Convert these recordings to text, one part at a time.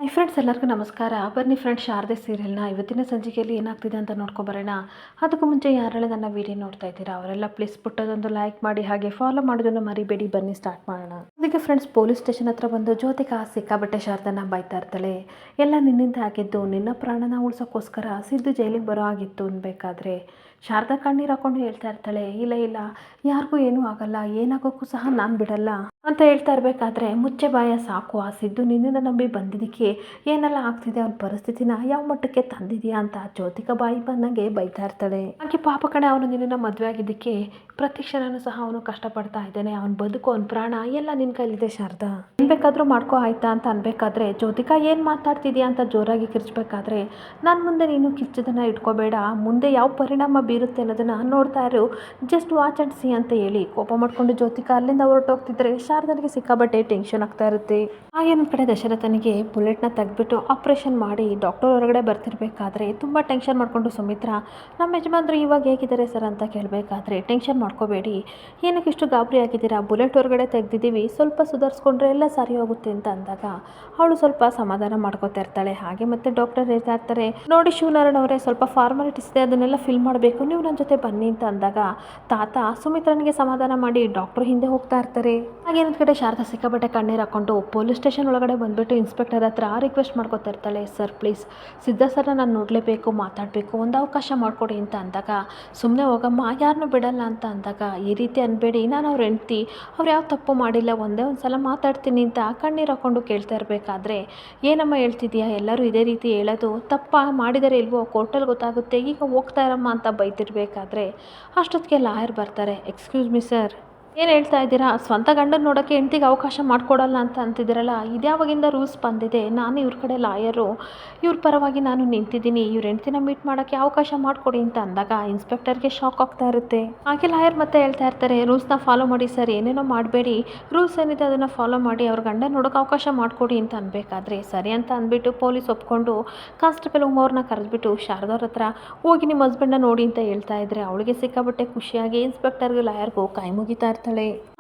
Hi friends, ಎಲ್ಲರಿಗೂ ನಮಸ್ಕಾರ. ಬನ್ನಿ ಫ್ರೆಂಡ್ಸ್, ಶಾರದೆ ಸೀರಿಯಲ್ನ ಇವತ್ತಿನ ಸಂಚಿಕೆಯಲ್ಲಿ ಏನಾಗ್ತಿದೆ ಅಂತ ನೋಡ್ಕೊಬರೋಣ. ಅದಕ್ಕೂ ಮುಂಚೆ ಯಾರೆಲ್ಲ ನನ್ನ ವಿಡಿಯೋ ನೋಡ್ತಾ ಇದ್ದೀರಾ ಅವರೆಲ್ಲ ಪ್ಲೀಸ್ ಪುಟ್ಟದೊಂದು ಲೈಕ್ ಮಾಡಿ, ಹಾಗೆ ಫಾಲೋ ಮಾಡೋದನ್ನು ಮರಿಬೇಡಿ. ಬನ್ನಿ ಸ್ಟಾರ್ಟ್ ಮಾಡೋಣ. ಅದಕ್ಕೆ ಫ್ರೆಂಡ್ಸ್, ಪೊಲೀಸ್ ಸ್ಟೇಷನ್ ಹತ್ರ ಬಂದು ಜ್ಯೋತಿಕಾ ಸಿಕ್ಕಾಬಟ್ಟೆ ಶಾರದನ ಬೈತಾ ಇರ್ತಾಳೆ. ಎಲ್ಲ ನಿನ್ನಿಂದ ಆಗಿದ್ದು, ನಿನ್ನ ಪ್ರಾಣನ ಉಳ್ಸೋಕ್ಕೋಸ್ಕರ ಸಿದ್ದು ಜೈಲಿಗೆ ಬರೋ ಆಗಿತ್ತು ಅನ್ಬೇಕಾದ್ರೆ ಶಾರದಾ ಕಣ್ಣೀರು ಹಾಕೊಂಡು ಹೇಳ್ತಾ ಇರ್ತಾಳೆ, ಇಲ್ಲ ಇಲ್ಲ ಯಾರಿಗೂ ಏನೂ ಆಗಲ್ಲ, ಏನಾಗೋಕ್ಕೂ ಸಹ ನಾನು ಬಿಡಲ್ಲ ಅಂತ ಹೇಳ್ತಾ ಇರಬೇಕಾದ್ರೆ, ಮುಚ್ಚೆ ಬಾಯ ಸಾಕು, ಆ ಸಿದ್ದು ನಿನ್ನನ್ನು ನಂಬಿ ಬಂದಿದ್ದಕ್ಕೆ ಏನೆಲ್ಲ ಆಗ್ತಿದೆ, ಅವನ ಪರಿಸ್ಥಿತಿನ ಯಾವ ಮಟ್ಟಕ್ಕೆ ತಂದಿದೆಯಾ ಅಂತ ಜ್ಯೋತಿಕಾ ಬಾಯಿ ಬಂದಂಗೆ ಬೈತಾ ಇರ್ತಾಳೆ. ಹಾಗೆ ಪಾಪ ಕಣೆ, ಅವನು ನಿನ್ನನ್ನು ಮದುವೆ ಆಗಿದ್ದಕ್ಕೆ ಪ್ರತಿ ಕ್ಷಣನೂ ಸಹ ಅವನು ಕಷ್ಟಪಡ್ತಾ ಇದ್ದಾನೆ, ಅವನ ಬದುಕು ಅವನ ಪ್ರಾಣ ಎಲ್ಲ ನಿನ್ನ ಕೈಲಿದೆ ಶಾರದಾ, ಏನು ಬೇಕಾದರೂ ಮಾಡ್ಕೋ ಆಯ್ತಾ ಅಂತ ಅನ್ಬೇಕಾದ್ರೆ ಜ್ಯೋತಿಕಾ ಏನು ಮಾತಾಡ್ತಿದ್ಯಾ ಅಂತ ಜೋರಾಗಿ ಕಿರ್ಚಬೇಕಾದ್ರೆ, ನನ್ನ ಮುಂದೆ ನೀನು ಕಿರ್ಚೋದನ್ನ ಇಟ್ಕೋಬೇಡ, ಮುಂದೆ ಯಾವ ಪರಿಣಾಮ ಬೀರುತ್ತೆ ಅನ್ನೋದನ್ನ ನೋಡ್ತಾ ಇರು, ಜಸ್ಟ್ ವಾಚ್ ಅಂಡ್ ಸಿ ಅಂತ ಹೇಳಿ ಕೋಪ ಮಾಡ್ಕೊಂಡು ಜ್ಯೋತಿಕಾ ಅಲ್ಲಿಂದ ಹೊರಟೋಗ್ತಿದ್ರೆ ಶಾರದನಿಗೆ ಸಿಕ್ಕಾಬಟ್ಟೆ ಟೆನ್ಷನ್ ಆಗ್ತಾ ಇರುತ್ತೆ. ಹಾಗೇನೊಂದು ಕಡೆ ದಶರಥನಿಗೆ ಬುಲೆಟ್ನ ತೆಗೆದ್ಬಿಟ್ಟು ಆಪರೇಷನ್ ಮಾಡಿ ಡಾಕ್ಟರ್ ಹೊರಗಡೆ ಬರ್ತಿರ್ಬೇಕಾದ್ರೆ ತುಂಬ ಟೆನ್ಷನ್ ಮಾಡ್ಕೊಂಡು ಸುಮಿತ್ರಾ, ನಮ್ಮ ಯಜಮಾನ್ರು ಇವಾಗ ಹೇಗಿದ್ದಾರೆ ಸರ್ ಅಂತ ಕೇಳಬೇಕಾದ್ರೆ, ಟೆನ್ಷನ್ ಮಾಡ್ಕೋಬೇಡಿ, ಏನಕ್ಕೆ ಇಷ್ಟು ಗಾಬರಿ ಆಗಿದ್ದೀರಾ, ಬುಲೆಟ್ ಹೊರಗಡೆ ತೆಗೆದಿದ್ದೀವಿ, ಸ್ವಲ್ಪ ಸುಧಾರಿಸ್ಕೊಂಡ್ರೆ ಎಲ್ಲ ಸರಿ ಹೋಗುತ್ತೆ ಅಂತ ಅಂದಾಗ ಅವಳು ಸ್ವಲ್ಪ ಸಮಾಧಾನ ಮಾಡ್ಕೋತಾ ಇರ್ತಾಳೆ. ಹಾಗೆ ಮತ್ತೆ ಡಾಕ್ಟರ್ ಹೇಳ್ತಾ ಇರ್ತಾರೆ, ನೋಡಿ ಶಿವನಾರಾಯಣ ಅವರೇ, ಸ್ವಲ್ಪ ಫಾರ್ಮಾಲಿಟೀಸ್ ಇದೆ, ಅದನ್ನೆಲ್ಲ ಫಿಲ್ ಮಾಡಬೇಕು, ನೀವು ನನ್ನ ಜೊತೆ ಬನ್ನಿ ಅಂತ ಅಂದಾಗ ತಾತ ಸುಮಿತ್ರನಿಗೆ ಸಮಾಧಾನ ಮಾಡಿ ಡಾಕ್ಟರ್ ಹಿಂದೆ ಹೋಗ್ತಾ ಇರ್ತಾರೆ. ಹಾಗೇನೊಂದು ಕಡೆ ಶಾರದಾ ಸಿಕ್ಕಾಬಟ್ಟೆ ಕಣ್ಣೀರು ಹಾಕೊಂಡು ಪೊಲೀಸ್ ಸ್ಟೇಷನ್ ಒಳಗಡೆ ಬಂದ್ಬಿಟ್ಟು ಇನ್ಸ್ಪೆಕ್ಟರ್ ಹತ್ರ ರಿಕ್ವೆಸ್ಟ್ ಮಾಡ್ಕೋತಾ ಇರ್ತಾಳೆ, ಸರ್ ಪ್ಲೀಸ್ ಸಿದ್ಧ ಸರ್ನ ನಾನು ನೋಡಲೇಬೇಕು, ಮಾತಾಡಬೇಕು, ಒಂದು ಅವಕಾಶ ಮಾಡಿಕೊಡಿ ಅಂತ ಅಂದಾಗ, ಸುಮ್ಮನೆ ಹೋಗಮ್ಮ, ಯಾರನ್ನೂ ಬಿಡಲ್ಲ ಅಂತ ಅಂದಾಗ, ಈ ರೀತಿ ಅನ್ಬೇಡಿ, ನಾನು ಅವ್ರ ಹೆಂಡ್ತಿ, ಅವ್ರು ಯಾವ ತಪ್ಪು ಮಾಡಿಲ್ಲ, ಒಂದೇ ಒಂದು ಸಲ ಮಾತಾಡ್ತೀನಿ ಅಂತ ಕಣ್ಣೀರು ಹಾಕೊಂಡು ಕೇಳ್ತಾ ಇರಬೇಕಾದ್ರೆ, ಏನಮ್ಮ ಹೇಳ್ತಿದ್ಯಾ, ಎಲ್ಲರೂ ಇದೇ ರೀತಿ ಹೇಳೋದು, ತಪ್ಪ ಮಾಡಿದರೆ ಇಲ್ವೋ ಕೋರ್ಟಲ್ಲಿ ಗೊತ್ತಾಗುತ್ತೆ, ಈಗ ಹೋಗ್ತಾ ಇರಮ್ಮ ಅಂತ ಬೈತಿರ್ಬೇಕಾದ್ರೆ ಅಷ್ಟೊತ್ತಿಗೆ ಲಾಯರ್ ಬರ್ತಾರೆ. ಎಕ್ಸ್ಕ್ಯೂಸ್ ಮಿ ಸರ್, ಏನು ಹೇಳ್ತಾ ಇದ್ದೀರಾ, ಸ್ವಂತ ಗಂಡನ ನೋಡೋಕ್ಕೆ ಹೆಂಡ್ತಿಗೆ ಅವಕಾಶ ಮಾಡಿಕೊಡಲ್ಲ ಅಂತ ಅಂತಿದ್ದೀರಲ್ಲ, ಇದ್ಯಾವಾಗಿಂದ ರೂಲ್ಸ್ ಬಂದಿದೆ, ನಾನು ಇವ್ರ ಕಡೆ ಲಾಯರು, ಇವ್ರ ಪರವಾಗಿ ನಾನು ನಿಂತಿದ್ದೀನಿ, ಇವ್ರ ಹೆಂಡ್ತಿನ ಮೀಟ್ ಮಾಡೋಕ್ಕೆ ಅವಕಾಶ ಮಾಡಿಕೊಡಿ ಅಂತ ಅಂದಾಗ ಇನ್ಸ್ಪೆಕ್ಟರ್ಗೆ ಶಾಕ್ ಆಗ್ತಾ ಇರುತ್ತೆ. ಹಾಗೆ ಲಾಯರ್ ಮತ್ತೆ ಹೇಳ್ತಾ ಇರ್ತಾರೆ, ರೂಲ್ಸ್ನ ಫಾಲೋ ಮಾಡಿ ಸರ್, ಏನೇನೋ ಮಾಡಬೇಡಿ, ರೂಲ್ಸ್ ಏನಿದೆ ಅದನ್ನು ಫಾಲೋ ಮಾಡಿ, ಅವ್ರ ಗಂಡ ನೋಡೋಕೆ ಅವಕಾಶ ಮಾಡಿಕೊಡಿ ಅಂತ ಅನ್ಬೇಕಾದ್ರೆ ಸರಿ ಅಂತ ಅಂದ್ಬಿಟ್ಟು ಪೊಲೀಸ್ ಒಪ್ಕೊಂಡು ಕಾನ್ಸ್ಟೇಬಲ್ ಅವ್ರನ್ನ ಕರೆದ್ಬಿಟ್ಟು ಶಾರದವ್ರ ಹತ್ರ ಹೋಗಿ ನಿಮ್ಮ ಹಸ್ಬೆಂಡ್ನ ನೋಡಿ ಅಂತ ಹೇಳ್ತಾ ಇದ್ರೆ, ಅವಳಿಗೆ ಸಿಕ್ಕಾಬಟ್ಟೆ ಖುಷಿಯಾಗಿ ಇನ್ಸ್ಪೆಕ್ಟರ್ಗೂ ಲಾಯರ್ಗೂ ಕೈ ಮುಗಿತಾ ಇರ್ತಾಳೆ.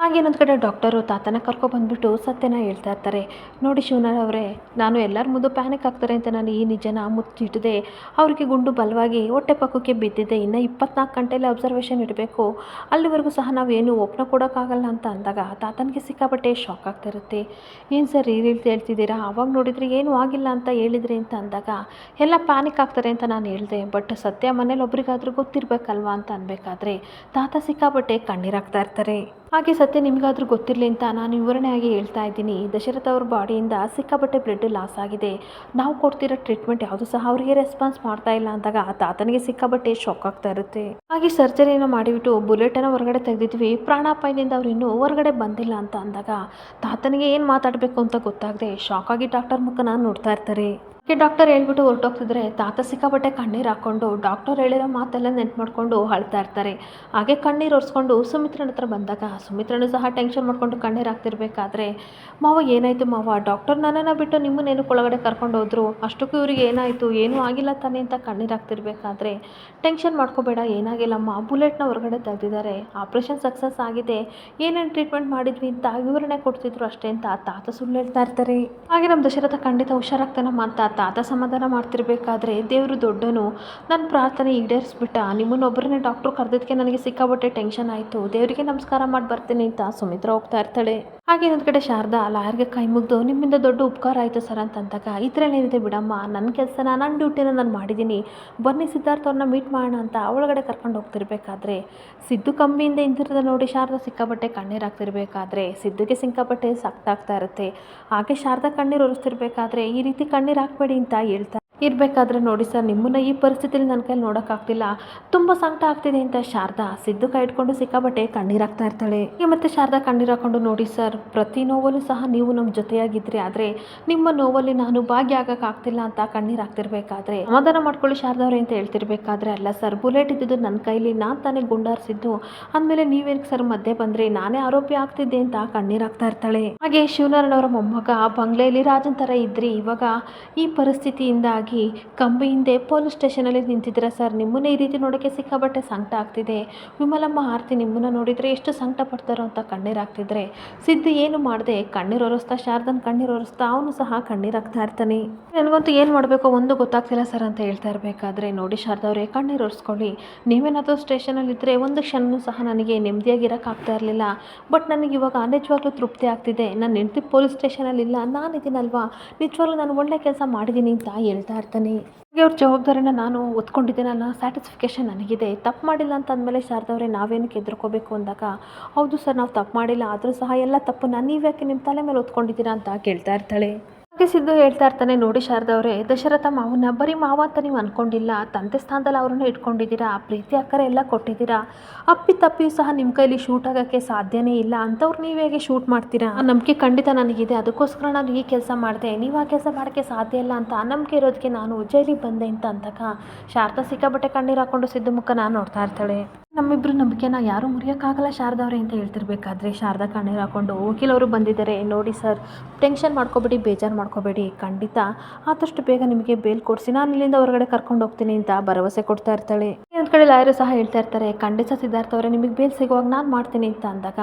ಹಾಗೇನೊಂದು ಕಡೆ ಡಾಕ್ಟರು ತಾತನ ಕರ್ಕೊಬಂದ್ಬಿಟ್ಟು ಸತ್ಯನ ಹೇಳ್ತಾ ಇರ್ತಾರೆ, ನೋಡಿ ಶಿವನಾರಾಯಣ ಅವರೇ, ನಾನು ಎಲ್ಲರ ಮುಂದೆ ಪ್ಯಾನಿಕ್ ಆಗ್ತಾರೆ ಅಂತ ನಾನು ಈ ನಿಜನ ಮುಚ್ಚಿಟ್ಟಿದೆ, ಅವರಿಗೆ ಗುಂಡು ಬಲವಾಗಿ ಹೊಟ್ಟೆ ಪಕ್ಕಕ್ಕೆ ಬಿದ್ದಿದೆ, ಇನ್ನು 24 ಗಂಟೆಯಲ್ಲಿ ಅಬ್ಸರ್ವೇಷನ್ ಇಡಬೇಕು, ಅಲ್ಲಿವರೆಗೂ ಸಹ ನಾವೇನು ಒಪ್ಪನ ಕೊಡೋಕ್ಕಾಗಲ್ಲ ಅಂತ ಅಂದಾಗ ತಾತನಿಗೆ ಸಿಕ್ಕಾಬಟ್ಟೆ ಶಾಕ್ ಆಗ್ತಾ ಇರುತ್ತೆ. ಏನು ಸರ್ ಈ ರೀತಿ ಹೇಳ್ತಿದ್ದೀರಾ, ಅವಾಗ ನೋಡಿದರೆ ಏನೂ ಆಗಿಲ್ಲ ಅಂತ ಹೇಳಿದ್ರಿ ಅಂತ ಅಂದಾಗ, ಎಲ್ಲ ಪ್ಯಾನಿಕ್ ಆಗ್ತಾರೆ ಅಂತ ನಾನು ಹೇಳಿದೆ, ಬಟ್ ಸತ್ಯ ಮನೇಲಿ ಒಬ್ರಿಗಾದ್ರೂ ಗೊತ್ತಿರಬೇಕಲ್ವಾ ಅಂತ ಅನ್ಬೇಕಾದ್ರೆ ತಾತ ಸಿಕ್ಕಾಬಟ್ಟೆ ಕಣ್ಣೀರಾಗ್ತಾ ಇರ್ತಾರೆ. ಹಾಗೆ ಸತ್ಯ ನಿಮಗಾದ್ರೂ ಗೊತ್ತಿರಲಿ ಅಂತ ನಾನು ವಿವರಣೆಯಾಗಿ ಹೇಳ್ತಾ ಇದ್ದೀನಿ, ದಶರಥ ಅವ್ರ ಬಾಡಿಯಿಂದ ಸಿಕ್ಕಾಬಟ್ಟೆ ಬ್ಲಡ್ ಲಾಸ್ ಆಗಿದೆ, ನಾವು ಕೊಡ್ತಿರೋ ಟ್ರೀಟ್ಮೆಂಟ್ ಯಾವುದು ಸಹ ಅವರಿಗೆ ರೆಸ್ಪಾನ್ಸ್ ಮಾಡ್ತಾ ಇಲ್ಲ ಅಂದಾಗ ತಾತನಿಗೆ ಸಿಕ್ಕಾಬಟ್ಟೆ ಶಾಕ್ ಆಗ್ತಾ ಇರುತ್ತೆ. ಹಾಗೆ ಸರ್ಜರಿಯನ್ನು ಮಾಡಿಬಿಟ್ಟು ಬುಲೆಟನ್ನು ಹೊರಗಡೆ ತೆಗೆದಿದ್ವಿ, ಪ್ರಾಣಾಪಾಯದಿಂದ ಅವ್ರು ಇನ್ನೂ ಹೊರಗಡೆ ಬಂದಿಲ್ಲ ಅಂತ ಅಂದಾಗ ತಾತನಿಗೆ ಏನು ಮಾತಾಡಬೇಕು ಅಂತ ಗೊತ್ತಾಗದೆ ಶಾಕ್ ಆಗಿ ಡಾಕ್ಟರ್ ಮುಖನ ನೋಡ್ತಾ ಇರ್ತಾರೆ. ಡಾಕ್ಟರ್ ಹೇಳ್ಬಿಟ್ಟು ಹೊರಟೋಗ್ತಿದ್ರೆ ತಾತ ಸಿಕ್ಕಾಬಟ್ಟೆ ಕಣ್ಣೀರು ಹಾಕ್ಕೊಂಡು ಡಾಕ್ಟರ್ ಹೇಳಿರೋ ಮಾತೆಲ್ಲ ನೆನ್ಪು ಮಾಡ್ಕೊಂಡು ಅಳ್ತಾ ಇರ್ತಾರೆ. ಹಾಗೆ ಕಣ್ಣೀರು ಒರೆಸ್ಕೊಂಡು ಸುಮಿತ್ರನ ಹತ್ರ ಬಂದಾಗ ಸುಮಿತ್ರನು ಸಹ ಟೆನ್ಷನ್ ಮಾಡ್ಕೊಂಡು ಕಣ್ಣೀರು ಹಾಕ್ತಿರ್ಬೇಕಾದ್ರೆ, ಮಾವ ಏನಾಯಿತು ಮಾವ, ಡಾಕ್ಟರ್ ನನ್ನನ್ನು ಬಿಟ್ಟು ನಿಮ್ಮನ್ನೇನು ಒಳಗಡೆ ಕರ್ಕೊಂಡು ಹೋದ್ರು, ಅಷ್ಟಕ್ಕೂ ಇವ್ರಿಗೆ ಏನಾಯಿತು, ಏನೂ ಆಗಿಲ್ಲ ತಾನೆ ಅಂತ ಕಣ್ಣೀರು ಹಾಕ್ತಿರ್ಬೇಕಾದ್ರೆ, ಟೆನ್ಷನ್ ಮಾಡ್ಕೋಬೇಡ, ಏನಾಗಿಲ್ಲಮ್ಮ, ಬುಲೆಟ್ನ ಹೊರಗಡೆ ತೆಗೆದಿದ್ದಾರೆ, ಆಪ್ರೇಷನ್ ಸಕ್ಸಸ್ ಆಗಿದೆ, ಏನೇನು ಟ್ರೀಟ್ಮೆಂಟ್ ಮಾಡಿದ್ವಿ ಅಂತ ವಿವರಣೆ ಕೊಡ್ತಿದ್ರು ಅಷ್ಟೇ ಅಂತ ತಾತ ಸುಳ್ಳು ಹೇಳ್ತಾ ಇರ್ತಾರೆ. ಹಾಗೆ ನಮ್ಮ ದಶರಥ ಖಂಡಿತ ಹುಷಾರಾಗ್ತಾನಮ್ಮ ಅಂತ ತಾತ ಸಮಾಧಾನ ಮಾಡ್ತಿರ್ಬೇಕಾದ್ರೆ, ದೇವರು ದೊಡ್ಡನು, ನನ್ನ ಪ್ರಾರ್ಥನೆ ಈಡೇರಿಸ್ಬಿಟ್ಟ, ನಿಮ್ಮನ್ನೊಬ್ಬರನ್ನೇ ಡಾಕ್ಟ್ರು ಕರೆದಿದ್ದಕ್ಕೆ ನನಗೆ ಸಿಕ್ಕಾಬಟ್ಟೆ ಟೆನ್ಷನ್ ಆಯಿತು, ದೇವರಿಗೆ ನಮಸ್ಕಾರ ಮಾಡಿ ಬರ್ತೀನಿ ಅಂತ ಸುಮಿತ್ರ ಹೋಗ್ತಾ ಇರ್ತಾಳೆ. ಹಾಗೆ ಇನ್ನೊಂದು ಕಡೆ ಶಾರದಾ ಲಾಯರ್ಗೆ ಕೈ ಮುಗ್ದು, ನಿಮ್ಮಿಂದ ದೊಡ್ಡ ಉಪಕಾರ ಆಯಿತು ಸರ್ ಅಂತ ಅಂದಾಗ, ಇದ್ರೇನೇನಿದೆ ಬಿಡಮ್ಮ, ನನ್ನ ಕೆಲಸನ ನನ್ನ ಡ್ಯೂಟಿನ ನಾನು ಮಾಡಿದ್ದೀನಿ, ಬನ್ನಿ ಸಿದ್ಧಾರ್ಥ ಅವ್ರನ್ನ ಮೀಟ್ ಮಾಡೋಣ ಅಂತ ಒಳಗಡೆ ಕರ್ಕೊಂಡು ಹೋಗ್ತಿರ್ಬೇಕಾದ್ರೆ ಸಿದ್ದು ಕಂಬಿಯಿಂದ ಇಂತಿರೋದ ನೋಡಿ ಶಾರದಾ ಸಿಕ್ಕಾಬಟ್ಟೆ ಕಣ್ಣೀರು ಹಾಕ್ತಿರ್ಬೇಕಾದ್ರೆ ಸಿದ್ದುಗೆ ಸಿಕ್ಕಾಬಟ್ಟೆ ಸಕ್ತಾಗ್ತಾ ಇರುತ್ತೆ. ಹಾಗೆ ಶಾರದಾ ಕಣ್ಣೀರು ಒರೆಸ್ತಿರ್ಬೇಕಾದ್ರೆ, ಈ ರೀತಿ ಕಣ್ಣೀರು ಹಾಕ್ಬೇಡಿ ಅಂತ ಹೇಳ್ತಾ ಇರಬೇಕಾದ್ರೆ, ನೋಡಿ ಸರ್ ನಿಮ್ಮನ್ನು ಈ ಪರಿಸ್ಥಿತಿಯಲ್ಲಿ ನನ್ನ ಕೈಲಿ ನೋಡೋಕ್ಕಾಗ್ತಿಲ್ಲ, ತುಂಬ ಸಂಕಟ ಆಗ್ತಿದೆ ಅಂತ ಶಾರದಾ ಸಿದ್ದು ಕೈ ಇಟ್ಕೊಂಡು ಸಿಕ್ಕಾಬಟ್ಟೆ ಕಣ್ಣೀರು ಹಾಕ್ತಾ ಇರ್ತಾಳೆ. ಈಗ ಮತ್ತೆ ಶಾರದಾ ಕಣ್ಣೀರು ಹಾಕೊಂಡು, ನೋಡಿ ಸರ್ ಪ್ರತಿ ನೋವಲ್ಲೂ ಸಹ ನೀವು ನಮ್ಮ ಜೊತೆಯಾಗಿದ್ರಿ, ಆದರೆ ನಿಮ್ಮ ನೋವಲ್ಲಿ ನಾನು ಭಾಗ್ಯ ಆಗೋಕ್ಕಾಗ್ತಿಲ್ಲ ಅಂತ ಕಣ್ಣೀರು ಹಾಕ್ತಿರ್ಬೇಕಾದ್ರೆ, ಸಮಾಧಾನ ಮಾಡ್ಕೊಳ್ಳಿ ಶಾರದಾ ಅವರೇ ಅಂತ ಹೇಳ್ತಿರ್ಬೇಕಾದ್ರೆ, ಅಲ್ಲ ಸರ್ ಬುಲೆಟ್ ಇದ್ದಿದ್ದು ನನ್ನ ಕೈಲಿ, ನಾನು ತಾನೇ ಗುಂಡಾರಿಸಿದ್ದು, ಅಂದಮೇಲೆ ನೀವೇನಕ್ಕೆ ಸರ್ ಮಧ್ಯೆ ಬಂದ್ರಿ, ನಾನೇ ಆರೋಪಿ ಆಗ್ತಿದ್ದೆ ಅಂತ ಕಣ್ಣೀರು ಹಾಕ್ತಾ ಇರ್ತಾಳೆ. ಹಾಗೆ ಶಿವನಾರಾಯಣ ಅವರ ಮೊಮ್ಮಗ ಬಂಗ್ಲೆಯಲ್ಲಿ ರಾಜನ್ ಥರ ಇದ್ರಿ, ಇವಾಗ ಈ ಪರಿಸ್ಥಿತಿಯಿಂದಾಗಿ ಆಗಿ ಕಂಬಿ ಹಿಂದೆ ಪೊಲೀಸ್ ಸ್ಟೇಷನಲ್ಲಿ ನಿಂತಿದ್ದೀರಾ ಸರ್, ನಿಮ್ಮನ್ನೇ ಈ ರೀತಿ ನೋಡೋಕ್ಕೆ ಸಿಕ್ಕಾಬಟ್ಟೆ ಸಂಕಟ ಆಗ್ತಿದೆ. ವಿಮಲಮ್ಮ ಆರ್ತಿ ನಿಮ್ಮನ್ನು ನೋಡಿದರೆ ಎಷ್ಟು ಸಂಕಟ ಪಡ್ತಾರೋ ಅಂತ ಕಣ್ಣೀರಾಗ್ತಿದ್ರೆ ಸಿದ್ದು ಏನು ಮಾಡದೆ ಕಣ್ಣೀರು ಒರೆಸ್ತಾ, ಶಾರದನ್ ಕಣ್ಣೀರು ಒರೆಸ್ತಾ ಅವನು ಸಹ ಕಣ್ಣೀರಾಗ್ತಾ ಇರ್ತಾನೆ. ನನಗಂತೂ ಏನು ಮಾಡಬೇಕೋ ಒಂದು ಗೊತ್ತಾಗ್ತಿಲ್ಲ ಸರ್ ಅಂತ ಹೇಳ್ತಾ ಇರಬೇಕಾದ್ರೆ, ನೋಡಿ ಶಾರದಾ ಅವರೇ, ಕಣ್ಣೀರು ಒರೆಸ್ಕೊಳ್ಳಿ. ನೀವೇನಾದರೂ ಸ್ಟೇಷನಲ್ಲಿದ್ದರೆ ಒಂದು ಕ್ಷಣವೂ ಸಹ ನನಗೆ ನೆಮ್ಮದಿಯಾಗಿರೋಕ್ಕಾಗ್ತಾ ಇರಲಿಲ್ಲ. ಬಟ್ ನನಗೆ ಇವಾಗ ನಿಜವಾಗ್ಲೂ ತೃಪ್ತಿ ಆಗ್ತಿದೆ. ನನ್ನ ಹೆಂಡತಿ ಪೊಲೀಸ್ ಸ್ಟೇಷನಲ್ಲಿಲ್ಲ, ನಾನಿದ್ದೀನಲ್ವಾ, ನಿಜವಾಗ್ಲೂ ನಾನು ಒಳ್ಳೆ ಕೆಲಸ ಮಾಡಿದ್ದೀನಿ ಅಂತ ಹೇಳ್ತಾ ಇರ್ತಾನೆ. ಹಾಗೆ ಅವ್ರ ಜವಾಬ್ದಾರಿನ ನಾನು ಒತ್ಕೊಂಡಿದ್ದೀನಲ್ಲ, ಸ್ಯಾಟಿಸ್ಫಿಕೇಷನ್ ನನಗಿದೆ. ತಪ್ಪು ಮಾಡಿಲ್ಲ ಅಂತ ಅಂದಮೇಲೆ ಶಾರದಾ ಅವರೇ ನಾವೇನಕ್ಕೆ ಹೆದರ್ಕೋಬೇಕು ಅಂದಾಗ, ಹೌದು ಸರ್ ನಾವು ತಪ್ಪು ಮಾಡಿಲ್ಲ, ಆದರೂ ಸಹ ಎಲ್ಲ ತಪ್ಪನ್ನ ನೀವ್ಯಾಕೆ ನಿಮ್ಮ ತಲೆ ಮೇಲೆ ಹೊತ್ಕೊಂಡಿದ್ದೀರಾ ಅಂತ ಕೇಳ್ತಾ ಇರ್ತಾಳೆ. ಹಾಗೆ ಸಿದ್ದು ಹೇಳ್ತಾ ಇರ್ತಾನೆ, ನೋಡಿ ಶಾರದಾ ಅವರೇ, ದಶರಥ ಮಾವನ್ನ ಬರೀ ಮಾವ ಅಂತ ನೀವು ಅಂದ್ಕೊಂಡಿಲ್ಲ, ತಂದೆ ಸ್ಥಾನದಲ್ಲಿ ಅವ್ರನ್ನ ಇಟ್ಕೊಂಡಿದ್ದೀರಾ, ಪ್ರೀತಿ ಅಕ್ಕರೆ ಎಲ್ಲ ಕೊಟ್ಟಿದ್ದೀರಾ. ಅಪ್ಪಿ ತಪ್ಪಿಯೂ ಸಹ ನಿಮ್ಮ ಕೈಲಿ ಶೂಟ್ ಆಗೋಕ್ಕೆ ಸಾಧ್ಯನೇ ಇಲ್ಲ ಅಂಥವ್ರು ನೀವು ಹೇಗೆ ಶೂಟ್ ಮಾಡ್ತೀರಾ? ಆ ನಂಬಿಕೆ ಖಂಡಿತ ನನಗಿದೆ, ಅದಕ್ಕೋಸ್ಕರ ನಾನು ಈ ಕೆಲಸ ಮಾಡಿದೆ. ನೀವು ಆ ಕೆಲಸ ಮಾಡೋಕ್ಕೆ ಸಾಧ್ಯ ಇಲ್ಲ ಅಂತ ನಂಬಿಕೆ ಇರೋದಕ್ಕೆ ನಾನು ಜೈಲಿಗೆ ಬಂದೆ ಅಂತ ಅಂದಾಗ ಶಾರದಾ ಸಿಕ್ಕಾಬಟ್ಟೆ ಕಣ್ಣೀರು ಹಾಕೊಂಡು ಸಿದ್ದು ಮುಖನ ನೋಡ್ತಾ ಇರ್ತಾಳೆ. ನಮ್ಮಿಬ್ಬರು ನಂಬಿಕೆನ ಯಾರೂ ಮುರಿಯೋಕ್ಕಾಗಲ್ಲ ಶಾರದಾ ಅವರೇ ಅಂತ ಹೇಳ್ತಿರ್ಬೇಕಾದ್ರೆ ಶಾರದಾ ಕಣ್ಣೀರು ಹಾಕೊಂಡು, ವಕೀಲವರು ಬಂದಿದ್ದಾರೆ, ನೋಡಿ ಸರ್ ಟೆನ್ಷನ್ ಮಾಡ್ಕೋಬೇಡಿ, ಬೇಜಾರು ಮಾಡ್ಕೋಬೇಡಿ, ಖಂಡಿತ ಆದಷ್ಟು ಬೇಗ ನಿಮಗೆ ಬೇಲ್ ಕೊಡಿಸಿ ನಾನು ಇಲ್ಲಿಂದ ಹೊರಗಡೆ ಕರ್ಕೊಂಡು ಹೋಗ್ತೀನಿ ಅಂತ ಭರವಸೆ ಕೊಡ್ತಾ ಇರ್ತಾಳೆ. ಇನ್ನೊಂದು ಕಡೆ ಲಾಯರು ಸಹ ಹೇಳ್ತಾ ಇರ್ತಾರೆ, ಖಂಡಿತ ಸಿದ್ಧಾರ್ಥ ಅವರೇ ನಿಮಗೆ ಬೇಲ್ ಸಿಗುವಾಗ ನಾನು ಮಾಡ್ತೀನಿ ಅಂತ ಅಂದಾಗ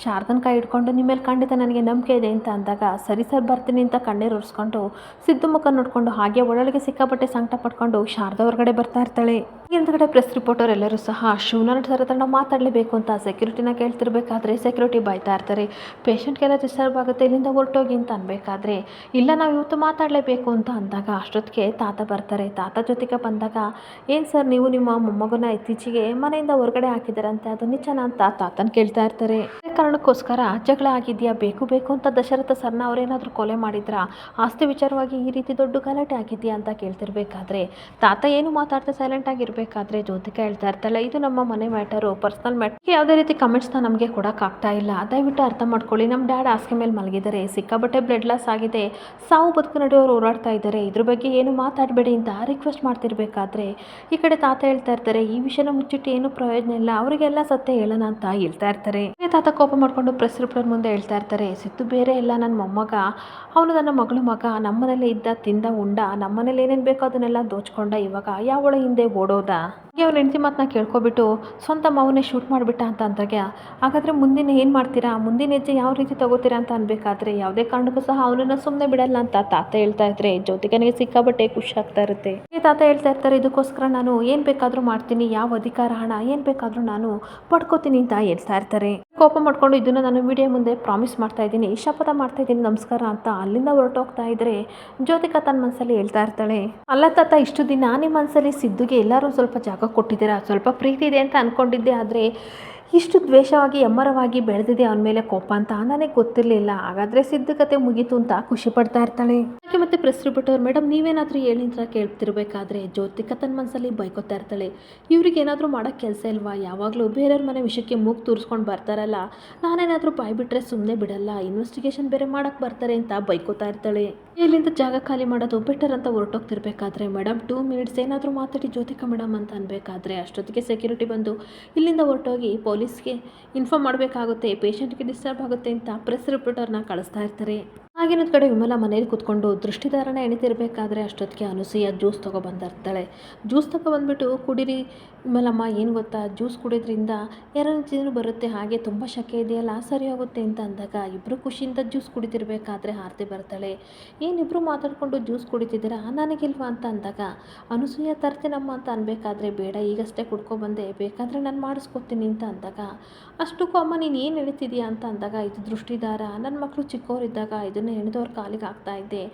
ಶಾರದನ್ ಕೈ ಹಿಡ್ಕೊಂಡು, ನಿಮ್ಮ ಮೇಲೆ ಖಂಡಿತ ನನಗೆ ನಂಬಿಕೆ ಇದೆ ಅಂತ ಅಂದಾಗ, ಸರಿ ಸರ್ ಬರ್ತೀನಿ ಅಂತ ಕಣ್ಣೀರು ಒರೆಸ್ಕೊಂಡು ಸಿದ್ದು ಮುಖ ನೋಡಿಕೊಂಡು ಹಾಗೆ ಒಳಗೆ ಸಿಕ್ಕಾಪಟ್ಟೆ ಸಂಕಟ ಪಡ್ಕೊಂಡು ಶಾರದಾ ಹೊರಗಡೆ ಬರ್ತಾ ಇರ್ತಾಳೆ. ಇನ್ನೊಂದು ಕಡೆ ಪ್ರೆಸ್ ರಿಪೋರ್ಟರ್ ಎಲ್ಲರೂ ಸಹ ಶಿವನಾರಾಯಣ ಸರ್ ಹತ್ರ ನಾವು ಮಾತಾಡಲೇಬೇಕು ಅಂತ ಸೆಕ್ಯೂರಿಟಿನ ಕೇಳ್ತಿರ್ಬೇಕಾದ್ರೆ ಸೆಕ್ಯೂರಿಟಿ ಬಾಯ್ತಾ ಇರ್ತಾರೆ, ಪೇಷಂಟ್ಗೆಲ್ಲ ಡಿಸ್ಟರ್ಬ್ ಆಗುತ್ತೆ, ಇಲ್ಲಿಂದ ಹೊರಟೋಗಿ ಅಂತ ಅನ್ಬೇಕಾದ್ರೆ, ಇಲ್ಲ ನಾವು ಇವತ್ತು ಮಾತಾಡಲೇಬೇಕು ಅಂತ ಅಂದಾಗ ಅಷ್ಟೊತ್ತಿಗೆ ತಾತ ಬರ್ತಾರೆ. ತಾತ ಜೊತೆಗೆ ಬಂದಾಗ, ಏನು ಸರ್ ನೀವು ನಿಮ್ಮ ಮೊಮ್ಮಗನ ಇತ್ತೀಚೆಗೆ ಮನೆಯಿಂದ ಹೊರಗಡೆ ಹಾಕಿದಾರಂತೆ, ಅದು ನಿಜನ ಅಂತ ತಾತನ ಕೇಳ್ತಾ ಇರ್ತಾರೆ. ಅದೇ ಕಾರಣಕ್ಕೋಸ್ಕರ ಜಗಳ ಆಗಿದೆಯಾ, ಬೇಕು ಬೇಕು ಅಂತ ದಶರಥ ಸರ್ನ ಅವರೇನಾದರೂ ಕೊಲೆ ಮಾಡಿದ್ರಾ, ಆಸ್ತಿ ವಿಚಾರವಾಗಿ ಈ ರೀತಿ ದೊಡ್ಡ ಗಲಾಟೆ ಆಗಿದೆಯಾ ಅಂತ ಕೇಳ್ತಿರ್ಬೇಕಾದ್ರೆ ತಾತ ಏನು ಮಾತಾಡ್ತಾ ಸೈಲೆಂಟ್ ಆಗಿರ್ಬೇಕಾದ್ರೆ ಜ್ಯೋತಿಕಾ ಹೇಳ್ತಾ ಇರ್ತಾಳೆ, ಇದು ನಮ್ಮ ಮನೆ ಮ್ಯಾಟರು, ಪರ್ಸನಲ್ ಮ್ಯಾಟರ್, ಯಾವುದೇ ರೀತಿ ಕಮೆಂಟ್ಸ್ನ ನಮಗೆ ಕೊಡೋಕ್ಕಾಗ್ತಾ ಇಲ್ಲ, ದಯವಿಟ್ಟು ಅರ್ಥ ಮಾಡ್ಕೊಳ್ಳಿ. ನಮ್ಮ ಡ್ಯಾಡ್ ಹಾಸಿಗೆ ಮೇಲೆ ಮಲಗಿದ್ದಾರೆ, ಸಿಕ್ಕಾಬಟ್ಟೆ ಬ್ಲಡ್ ಲಾಸ್ ಆಗಿದೆ, ಸಾವು ಬದುಕು ನಡೆಯೋರು ಓಡಾಡ್ತಾ ಇದ್ದಾರೆ, ಇದ್ರ ಬಗ್ಗೆ ಏನು ಮಾತಾಡಬೇಡಿ ಅಂತ ರಿಕ್ವೆಸ್ಟ್ ಮಾಡ್ತಿರ್ಬೇಕಾದ್ರೆ ಈ ಕಡೆ ತಾತ ಹೇಳ್ತಾ ಇರ್ತಾರೆ, ಈ ವಿಷಯನ ಮುಚ್ಚಿಟ್ಟು ಏನು ಪ್ರಯೋಜನ ಇಲ್ಲ, ಅವರಿಗೆಲ್ಲ ಸತ್ಯ ಹೇಳೋಣ ಅಂತ ಹೇಳ್ತಾ ಇರ್ತಾರೆ. ತಾತ ಕೋಪ ಮಾಡ್ಕೊಂಡು ಪ್ರೆಸ್ ರಿಪೋರ್ಟರ್ ಮುಂದೆ ಹೇಳ್ತಾ ಇರ್ತಾರೆ, ಸಿದ್ದು ಬೇರೆ ಎಲ್ಲ ನನ್ನ ಮೊಮ್ಮಗ, ಅವನು ನನ್ನ ಮಗಳು ಮಗ, ನಮ್ಮನೇಲೆ ಇದ್ದ ತಿಂದ ಉಂಡ, ನಮ್ಮನೇಲಿ ಏನೇನು ಬೇಕೋ ಅದನ್ನೆಲ್ಲ ದೋಚ್ಕೊಂಡ, ಇವಾಗ ಯಾವಳ ಹಿಂದೆ ಓಡೋದ, ಅವ್ನ ಹೆಂಡತಿ ಮಾತನ್ನ ಕೇಳ್ಕೊಬಿಟ್ಟು ಸ್ವಂತ ಮಾವನ್ನೇ ಶೂಟ್ ಮಾಡಿಬಿಟ್ಟ ಅಂತ ಅಂದಾಗ, ಹಾಗಾದರೆ ಮುಂದಿನ ಏನು ಮಾಡ್ತೀರಾ, ಮುಂದಿನ ಹೆಜ್ಜೆ ಯಾವ ರೀತಿ ತಗೋತೀರಾ ಅಂತ ಅನ್ಬೇಕಾದ್ರೆ ಯಾವುದೇ ಕಾರಣಕ್ಕೂ ಸಹ ಅವನನ್ನು ಸುಮ್ಮನೆ ಬಿಡಲ್ಲ ಅಂತ ತಾತ ಹೇಳ್ತಾ ಇದ್ರೆ ಜ್ಯೋತಿಕನಿಗೆ ಸಿಕ್ಕಾಬಟ್ಟೆ ಖುಷಿ ಆಗ್ತಾ ಇರುತ್ತೆ. ಈ ತಾತ ಹೇಳ್ತಾ ಇರ್ತಾರೆ, ಇದಕ್ಕೋಸ್ಕರ ನಾನು ಏನು ಬೇಕಾದರೂ ಮಾಡ್ತೀನಿ, ಯಾವ ಅಧಿಕಾರ ಹಣ ಏನು ಬೇಕಾದರೂ ನಾನು ಪಡ್ಕೋತೀನಿ ಅಂತ ಹೇಳ್ತಾ ಇರ್ತಾರೆ. ಕೋಪ ಮಾಡ್ಕೊಂಡು, ಇದನ್ನು ನಾನು ಮೀಡಿಯಾ ಮುಂದೆ ಪ್ರಾಮಿಸ್ ಮಾಡ್ತಾ ಇದ್ದೀನಿ, ಶಪಥ ಮಾಡ್ತಾ ಇದ್ದೀನಿ, ನಮಸ್ಕಾರ ಅಂತ ಅಲ್ಲಿಂದ ಹೊರಟೋಗ್ತಾ ಇದ್ರೆ ಜ್ಯೋತಿಕಾ ತನ್ನ ಮನಸ್ಸಲ್ಲಿ ಹೇಳ್ತಾ ಇರ್ತಾಳೆ, ಅಲ್ಲ ತಾತ, ಇಷ್ಟು ದಿನ ನಿಮ್ಮ ಮನಸ್ಸಲ್ಲಿ ಸಿದ್ದುಗೆ ಎಲ್ಲರೂ ಸ್ವಲ್ಪ ಜಾಗ ಕೊಟ್ಟಿದ್ದೀರಾ, ಸ್ವಲ್ಪ ಪ್ರೀತಿ ಇದೆ ಅಂತ ಅಂದ್ಕೊಂಡಿದ್ದೆ, ಆದರೆ ಇಷ್ಟು ದ್ವೇಷವಾಗಿ ಎಮ್ಮರವಾಗಿ ಬೆಳೆದಿದೆ ಅವನ ಮೇಲೆ ಕೋಪ ಅಂತ ನನಗೆ ಗೊತ್ತಿರಲಿಲ್ಲ. ಹಾಗಾದರೆ ಸಿದ್ದು ಕತೆ ಮುಗೀತು ಅಂತ ಖುಷಿ ಪಡ್ತಾ ಇರ್ತಾಳೆ. ಹಾಗೆ ಮತ್ತೆ ಪ್ರೆಸ್ ರಿಪೋರ್ಟರ್, ಮೇಡಮ್ ನೀವೇನಾದರೂ ಹೇಳಿ ಅಂತ ಕೇಳ್ತಿರ್ಬೇಕಾದ್ರೆ ಜ್ಯೋತಿಕಾ ತನ್ನ ಮನಸ್ಸಲ್ಲಿ ಬೈಕೋತಾ ಇರ್ತಾಳೆ, ಇವ್ರಿಗೆ ಏನಾದರೂ ಮಾಡೋಕ್ಕೆ ಕೆಲಸ ಇಲ್ವಾ, ಯಾವಾಗಲೂ ಬೇರೆಯವ್ರ ಮನೆ ವಿಷಯಕ್ಕೆ ಮೂಗು ತೂರಿಸ್ಕೊಂಡು ಬರ್ತಾರಲ್ಲ, ನಾನೇನಾದರೂ ಬಾಯ್ ಬಿಟ್ಟರೆ ಸುಮ್ಮನೆ ಬಿಡಲ್ಲ, ಇನ್ವೆಸ್ಟಿಗೇಷನ್ ಬೇರೆ ಮಾಡೋಕ್ಕೆ ಬರ್ತಾರೆ ಅಂತ ಬೈಕೋತಾ ಇರ್ತಾಳೆ. ಇಲ್ಲಿಂದ ಜಾಗ ಖಾಲಿ ಮಾಡೋದು ಬೆಟರ್ ಅಂತ ಹೊರಟೋಗ್ತಿರ್ಬೇಕಾದ್ರೆ, ಮೇಡಮ್ 2 ಮಿನಿಟ್ಸ್ ಏನಾದರೂ ಮಾತಾಡಿ ಜ್ಯೋತಿಕಾ ಮೇಡಮ್ ಅಂತ ಅನ್ಬೇಕಾದ್ರೆ ಅಷ್ಟೊತ್ತಿಗೆ ಸೆಕ್ಯೂರಿಟಿ ಬಂದು ಇಲ್ಲಿಂದ ಹೊರಟೋಗಿ ಪೊಲೀಸ್ಗೆ ಇನ್ಫಾರ್ಮ್ ಮಾಡಬೇಕಾಗುತ್ತೆ, ಪೇಷಂಟ್ಗೆ ಡಿಸ್ಟರ್ಬ್ ಆಗುತ್ತೆ ಅಂತ ಪ್ರೆಸ್ ರಿಪೋರ್ಟರ್ನ ಕಳಿಸ್ತಾ ಇರ್ತಾರೆ. ಆಗಿನೊಂದು ಕಡೆ ವಿಮಲಾ ಮನೇಲಿ ಕೂತ್ಕೊಂಡು ದೃಷ್ಟಿದಾರನ ಎಣಿತಿರ್ಬೇಕಾದ್ರೆ ಅಷ್ಟೊತ್ತಿಗೆ ಅನುಸೂಯ ಜ್ಯೂಸ್ ತೊಗೊಬಂದಿರ್ತಾಳೆ. ಜ್ಯೂಸ್ ತೊಗೊಬಂದ್ಬಿಟ್ಟು, ಕುಡೀರಿ ವಿಮಲಮ್ಮ, ಏನು ಗೊತ್ತಾ, ಜ್ಯೂಸ್ ಕುಡಿಯೋದ್ರಿಂದ ಎನರ್ಜಿನೂ ಬರುತ್ತೆ, ಹಾಗೆ ತುಂಬ ಶಕೆ ಇದೆಯಲ್ಲ ಸರಿ ಹೋಗುತ್ತೆ ಅಂತ ಅಂದಾಗ ಇಬ್ಬರು ಖುಷಿಯಿಂದ ಜ್ಯೂಸ್ ಕುಡಿತಿರ್ಬೇಕಾದ್ರೆ ಆರತಿ ಬರ್ತಾಳೆ. ಏನಿಬ್ಬರು ಮಾತಾಡಿಕೊಂಡು ಜ್ಯೂಸ್ ಕುಡಿತಿದ್ದೀರಾ, ನನಗಿಲ್ವಾ ಅಂತ ಅಂದಾಗ ಅನುಸೂಯ ತರ್ತೀನಮ್ಮ ಅಂತ ಅನ್ಬೇಕಾದ್ರೆ, ಬೇಡ ಈಗಷ್ಟೇ ಕುಡ್ಕೊಬಂದೆ, ಬೇಕಾದರೆ ನಾನು ಮಾಡಿಸ್ಕೊತೀನಿ ಅಂತ ಅಂದಾಗ, ಅಷ್ಟಕ್ಕೂ ಅಮ್ಮ ನೀನು ಏನು ಹೇಳ್ತಿದೀಯಾ ಅಂತ ಅಂದಾಗ, ಇದು ದೃಷ್ಟಿದಾರ, ನನ್ನ ಮಕ್ಕಳು ಚಿಕ್ಕವರಿದ್ದಾಗ ಇದನ್ನು ಹೆಣ್ದವ್ರ ಕಾಲಿಗೆ ಹಾಕ್ತಾ ಇದ್ದೆ,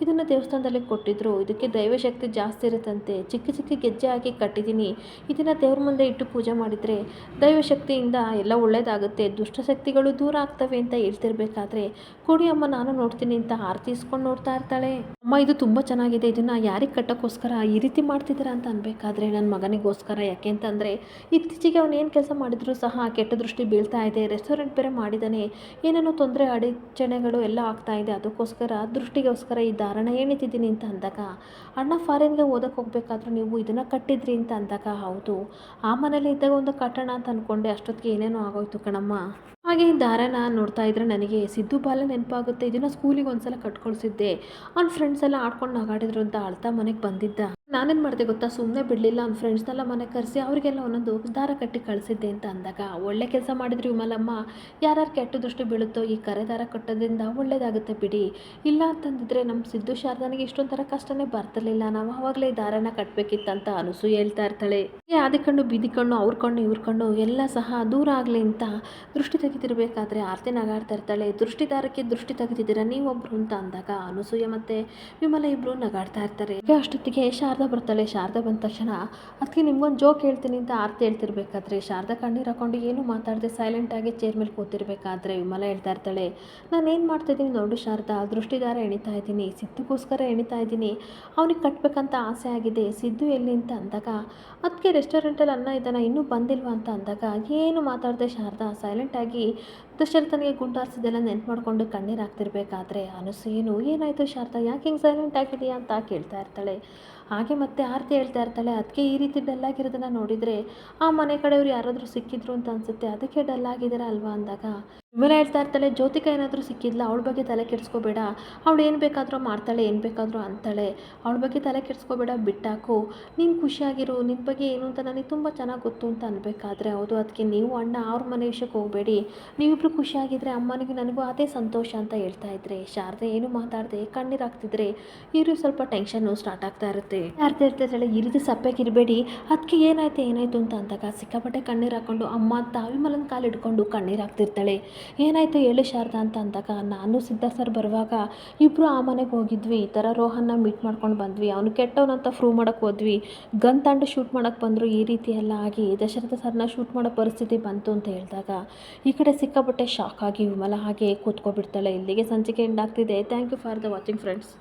ಇದನ್ನು ದೇವಸ್ಥಾನದಲ್ಲಿ ಕೊಟ್ಟಿದ್ರು, ಇದಕ್ಕೆ ದೈವಶಕ್ತಿ ಜಾಸ್ತಿ ಇರುತ್ತಂತೆ, ಚಿಕ್ಕ ಚಿಕ್ಕ ಗೆಜ್ಜೆ ಹಾಕಿ ಕಟ್ಟಿದ್ದೀನಿ, ಇದನ್ನು ದೇವ್ರ ಮುಂದೆ ಇಟ್ಟು ಪೂಜೆ ಮಾಡಿದರೆ ದೈವಶಕ್ತಿಯಿಂದ ಎಲ್ಲ ಒಳ್ಳೇದಾಗುತ್ತೆ, ದುಷ್ಟಶಕ್ತಿಗಳು ದೂರ ಆಗ್ತವೆ ಅಂತ ಹೇಳ್ತಿರ್ಬೇಕಾದ್ರೆ, ಕೊಡಿ ಅಮ್ಮ ನಾನು ನೋಡ್ತೀನಿ ಅಂತ ಆರತಿ ಇಸ್ಕೊಂಡು ನೋಡ್ತಾ ಇರ್ತಾಳೆ. ಅಮ್ಮ ಇದು ತುಂಬ ಚೆನ್ನಾಗಿದೆ, ಇದನ್ನು ಯಾರಿಗೆ ಕಟ್ಟೋಕ್ಕೋಸ್ಕರ ಈ ರೀತಿ ಮಾಡ್ತಿದ್ದೀರಾ ಅಂತ ಅನ್ಬೇಕಾದ್ರೆ, ನನ್ನ ಮಗನಿಗೋಸ್ಕರ, ಯಾಕೆ ಅಂತಂದರೆ ಇತ್ತೀಚೆಗೆ ಅವನು ಏನು ಕೆಲಸ ಮಾಡಿದರೂ ಸಹ ಕೆಟ್ಟ ದೃಷ್ಟಿ ಬೀಳ್ತಾ ಇದೆ, ರೆಸ್ಟೋರೆಂಟ್ ಬೇರೆ ಮಾಡಿದ್ದಾನೆ, ಏನೇನೋ ತೊಂದರೆ ಅಡಚಣೆಗಳು ಎಲ್ಲ ಆಗ್ತಾ ಇದೆ, ಅದಕ್ಕೋಸ್ಕರ ದೃಷ್ಟಿಗೋಸ್ಕರ ಈ ಧಾರಣ ಎಣಿತಿದ್ದೀನಿ ಅಂತ ಅಂದಾಗ, ಅಣ್ಣ ಫಾರಿನ್ಗೆ ಓದಕ್ಕೆ ಹೋಗ್ಬೇಕಾದ್ರೂ ನೀವು ಇದನ್ನು ಕಟ್ಟಿದ್ರಿ ಅಂತ ಅಂದಾಗ, ಹೌದು ಆ ಮನೇಲಿ ಇದ್ದಾಗ ಒಂದು ಕಟ್ಟೋಣ ಅಂತ ಅಂದ್ಕೊಂಡೆ, ಅಷ್ಟೊತ್ತಿಗೆ ಏನೇನೋ ಆಗೋಯ್ತು ಕಣಮ್ಮ. ಹಾಗೆ ಈ ದಾರನ ನೋಡ್ತಾ ಇದ್ರೆ ನನಗೆ ಸಿದ್ದು ಬಾಲ ನೆನಪಾಗುತ್ತೆ, ಇದನ್ನು ಸ್ಕೂಲಿಗೆ ಒಂದ್ಸಲ ಕಟ್ಕೊಳ್ಸಿದ್ದೆ, ಅವ್ನ ಫ್ರೆಂಡ್ಸ್ ಒಂದ್ಸಲ ಆಡ್ಕೊಂಡು ನಗಾಡಿದ್ರು ಅಂತ ಅಳ್ತಾ ಮನೆಗೆ ಬಂದಿದ್ದ. ನಾನೇನು ಮಾಡಿದೆ ಗೊತ್ತಾ, ಸುಮ್ಮನೆ ಬಿಡಲಿಲ್ಲ. ಅವ್ನ ಫ್ರೆಂಡ್ಸ್ನೆಲ್ಲ ಮನೆಗೆ ಕರೆಸಿ ಅವರಿಗೆಲ್ಲ ಒಂದೊಂದು ದಾರ ಕಟ್ಟಿ ಕಳಿಸಿದ್ದೆ ಅಂತ ಅಂದಾಗ, ಒಳ್ಳೆ ಕೆಲಸ ಮಾಡಿದ್ರಿ ವಿಮಲಮ್ಮ. ಯಾರ್ಯಾರು ಕೆಟ್ಟ ದೃಷ್ಟಿ ಬೀಳುತ್ತೋ ಈ ಕರೆ ದಾರ ಕಟ್ಟೋದ್ರಿಂದ ಒಳ್ಳೇದಾಗುತ್ತೆ ಬಿಡಿ. ಇಲ್ಲ ಅಂತಂದಿದ್ರೆ ನಮ್ಮ ಸಿದ್ದು ಶಾರದಾನಿಗೆ ಇಷ್ಟೊಂಥರ ಕಷ್ಟನೇ ಬರ್ತಿರ್ಲಿಲ್ಲ. ನಾವು ಆವಾಗಲೇ ಈ ದಾರನ ಕಟ್ಟಬೇಕಿತ್ತಂತ ಅನಸೂಯೆ ಹೇಳ್ತಾ ಇರ್ತಾಳೆ. ಆದಿ ಕಣ್ಣು ಬೀದಿ ಕಣ್ಣು ಅವ್ರ ಕಣ್ಣು ಇವ್ರ ಕಣ್ಣು ಎಲ್ಲ ಸಹ ದೂರ ಆಗಲಿ ಅಂತ ದೃಷ್ಟಿ ತೆಗಿತಿರ್ಬೇಕಾದ್ರೆ ಆರ್ತಿ ನಗಾಡ್ತಾ ಇರ್ತಾಳೆ. ದೃಷ್ಟಿ ದಾರಕ್ಕೆ ದೃಷ್ಟಿ ತೆಗಿತಿದ್ದೀರಾ ನೀವೊಬ್ರು ಅಂತ ಅಂದಾಗ ಅನಸೂಯ ಮತ್ತು ವಿಮಲ ಇಬ್ಬರು ನಗಾಡ್ತಾ ಇರ್ತಾರೆ. ಅಷ್ಟೊತ್ತಿಗೆ ಶಾರದಾ ಬರ್ತಾಳೆ. ಶಾರದಾ ಬಂದ ತಕ್ಷಣ ಅದಕ್ಕೆ ನಿಮ್ಗೊಂದು ಜೋಕ್ ಹೇಳ್ತೀನಿ ಅಂತ ಆರ್ತಿ ಹೇಳ್ತಿರ್ಬೇಕಾದ್ರೆ ಶಾರದಾ ಕಣ್ಣೀರು ಹಾಕೊಂಡು ಏನು ಮಾತಾಡದೆ ಸೈಲೆಂಟಾಗಿ ಚೇರ್ ಮೇಲೆ ಕೂತಿರ್ಬೇಕಾದ್ರೆ ವಿಮಲ ಹೇಳ್ತಾ ಇರ್ತಾಳೆ, ನಾನೇನು ಮಾಡ್ತಾಯಿದ್ದೀನಿ ನೋಡು ಶಾರದಾ, ದೃಷ್ಟಿದಾರ ಎಣಿತಾ ಇದ್ದೀನಿ, ಸಿದ್ದುಗೋಸ್ಕರ ಎಣಿತಾ ಇದ್ದೀನಿ. ಅವ್ನಿಗೆ ಕಟ್ಟಬೇಕಂತ ಆಸೆ ಆಗಿದೆ. ಸಿದ್ದು ಎಲ್ಲಿ ಅಂತ ಅಂದಾಗ ಅದಕ್ಕೆ ರೆಸ್ಟೋರೆಂಟಲ್ಲಿ ಅನ್ನ ಇದ್ದಾನ ಇನ್ನೂ ಬಂದಿಲ್ವಾ ಅಂತ ಅಂದಾಗ ಏನು ಮಾತಾಡದೆ ಶಾರದಾ ಸೈಲೆಂಟಾಗಿ ದಶರಥನಿಗೆ ಗುಂಡಾರಿಸಿದೆಲ್ಲ ನೆನ್ಪು ಮಾಡಿಕೊಂಡು ಕಣ್ಣೀರು ಹಾಕ್ತಿರ್ಬೇಕಾದ್ರೆ ಅನಸೂಯೇನು ಏನಾಯಿತು ಶಾರದಾ ಯಾಕೆ ಹಿಂಗೆ ಸೈಲೆಂಟ್ ಆಗಿದೆಯಾ ಅಂತ ಕೇಳ್ತಾ ಇರ್ತಾಳೆ. ಹಾಗೆ ಮತ್ತೆ ಆರತಿ ಹೇಳ್ತಾ ಇರ್ತಾಳೆ, ಅದಕ್ಕೆ ಈ ರೀತಿ ಡಲ್ಲಾಗಿರೋದನ್ನು ನೋಡಿದರೆ ಆ ಮನೆ ಕಡೆಯವ್ರು ಯಾರಾದರೂ ಸಿಕ್ಕಿದ್ರು ಅಂತ ಅನಿಸುತ್ತೆ, ಅದಕ್ಕೆ ಡಲ್ಲಾಗಿದ್ದೀರಾ ಅಲ್ವಾ ಅಂದಾಗ ವಿಮಲ ಹೇಳ್ತಾ ಇರ್ತಾಳೆ, ಜ್ಯೋತಿಕಾ ಏನಾದರೂ ಸಿಕ್ಕಿದ್ಲ, ಅವಳ ಬಗ್ಗೆ ತಲೆ ಕೆಡಿಸ್ಕೋಬೇಡ, ಅವಳು ಏನು ಬೇಕಾದರೂ ಮಾಡ್ತಾಳೆ, ಏನು ಬೇಕಾದರೂ ಅಂತಾಳೆ, ಅವಳ ಬಗ್ಗೆ ತಲೆ ಕೆಡಿಸ್ಕೋಬೇಡ, ಬಿಟ್ಟಾಕು, ನೀನು ಖುಷಿಯಾಗಿರು, ನಿನ್ನ ಬಗ್ಗೆ ಏನು ಅಂತ ನನಗೆ ತುಂಬ ಚೆನ್ನಾಗಿ ಗೊತ್ತು ಅಂತ ಅನ್ಬೇಕಾದ್ರೆ ಹೌದು ಅದಕ್ಕೆ ನೀವು ಅಣ್ಣ ಅವ್ರ ಮನೆ ವಿಷಯಕ್ಕೆ ಹೋಗಬೇಡಿ, ನೀವಿಬ್ರು ಖುಷಿಯಾಗಿದ್ದರೆ ಅಮ್ಮನಿಗೆ ನನಗೂ ಅದೇ ಸಂತೋಷ ಅಂತ ಹೇಳ್ತಾ ಇದ್ರೆ ಶಾರದೆ ಏನು ಮಾತಾಡದೆ ಕಣ್ಣೀರು ಹಾಕ್ತಿದ್ರೆ ಇವರು ಸ್ವಲ್ಪ ಟೆನ್ಷನ್ನು ಸ್ಟಾರ್ಟ್ ಆಗ್ತಾ ಇರುತ್ತೆ. ಆರ್ತಿ ಇರ್ತಿರ್ತಾಳೆ, ಈ ರೀತಿ ಸಪ್ಪೆಗಿರಬೇಡಿ, ಅದಕ್ಕೆ ಏನಾಯ್ತು ಅಂತ ಅಂದಾಗ ಸಿಕ್ಕಾಪಟ್ಟೆ ಕಣ್ಣೀರು ಹಾಕೊಂಡು ಅಮ್ಮ ಅಂತ ವಿಮಲನ ಕಾಲು ಹಿಡ್ಕೊಂಡು ಕಣ್ಣೀರು ಹಾಕ್ತಿರ್ತಾಳೆ. ಏನಾಯಿತು ಹೇಳು ಶಾರದಾ ಅಂತ ಅಂದಾಗ, ನಾನು ಸಿದ್ಧ ಸರ್ ಬರುವಾಗ ಇಬ್ಬರು ಆ ಮನೆಗೆ ಹೋಗಿದ್ವಿ, ಈ ಥರ ರೋಹನ್ನ ಮೀಟ್ ಮಾಡ್ಕೊಂಡು ಬಂದ್ವಿ, ಅವನು ಕೆಟ್ಟವನಂತ ಪ್ರೂವ್ ಮಾಡೋಕ್ಕೆ ಹೋದ್ವಿ, ಗನ್ ತಂಡು ಶೂಟ್ ಮಾಡೋಕ್ಕೆ ಬಂದರು, ಈ ರೀತಿ ಎಲ್ಲ ಆಗಿ ದಶರಥ ಸರ್ನ ಶೂಟ್ ಮಾಡೋ ಪರಿಸ್ಥಿತಿ ಬಂತು ಅಂತ ಹೇಳಿದಾಗ ಈ ಕಡೆ ಸಿಕ್ಕಾಪಟ್ಟೆ ಶಾಕ್ ಆಗಿ ವಿಮಲ ಹಾಗೆ ಕೂತ್ಕೊಬಿಡ್ತಾಳೆ. ಇಲ್ಲಿಗೆ ಸಂಚಿಕೆ ಎಂಡ್ ಆಗ್ತಿದೆ. Thank you for the watching friends.